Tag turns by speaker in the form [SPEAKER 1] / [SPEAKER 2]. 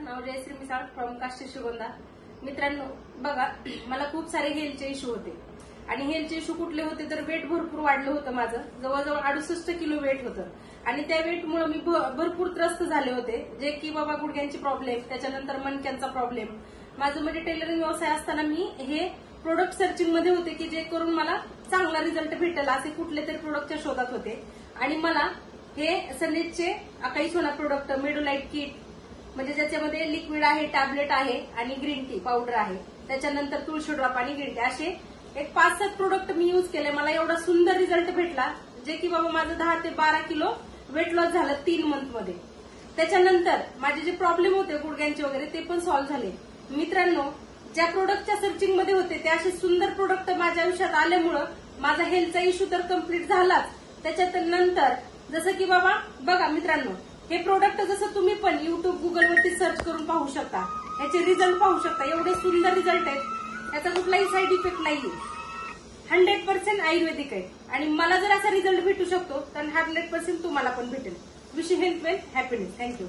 [SPEAKER 1] नाव Jayashree Misal from काष्टी श्रीगोंदा। मित्रांनो बघा, मला खूप सारे हेल्थचे इश्यू होते आणि हेल्थचे इश्यू कुठले होते तर वेट भरपूर वाढलं होतं माझं, जवळजवळ 68 किलो वेट होतं आणि त्या वेटमुळे मी भरपूर त्रस्त झाले होते, जे की बाबा गुडघ्यांची प्रॉब्लेम, त्याच्यानंतर मणक्यांचा प्रॉब्लेम। माझं म्हणजे टेलरिंग व्यवसाय असताना मी हे प्रोडक्ट सर्चिंग मध्ये होते की जे करून मला चांगला रिझल्ट भेटेल असे कुठले तरी प्रोडक्टच्या शोधात होते आणि मला हे सनेजचे अकाई सोना प्रोडक्ट मेडोलाइट किट म्हणजे ज्याच्यामध्ये लिक्विड आहे, टॅबलेट आहे आणि ग्रीन टी पावडर आहे, त्याच्यानंतर तुळशी ड्रॉप आणि ग्रीन टी असे एक 5-7 प्रोडक्ट मी यूज केले। मला एवढा सुंदर रिझल्ट भेटला जे की बाबा माझं 10 ते 12 किलो वेट लॉस झालं 3 मंथ मध्ये। त्याच्यानंतर माझे जे प्रॉब्लेम होते गुडघ्यांचे वगैरे ते पण सॉल्व्ह झाले। मित्रांनो, ज्या प्रोडक्टच्या सर्चिंग मध्ये होते ते असे सुंदर प्रोडक्ट माझ्या आयुष्यात आल्यामुळे माझा हेल्थचा इश्यू तर कम्प्लीट झालाच, त्याच्यात नंतर जसं की बाबा बघा मित्रांनो, हे प्रोडक्ट जसं तुम्ही पण युट्यूब गुगल वरती सर्च करून पाहू शकता, याचे रिझल्ट पाहू शकता, एवढे सुंदर रिझल्ट आहेत, याचा कुठलाही साईड इफेक्ट नाहीये, 100% आयुर्वेदिक आहे आणि मला जर असा रिझल्ट भेटू शकतो तर 100% तुम्हाला पण भेटेल। Wish you health, wealth, happiness. Thank you.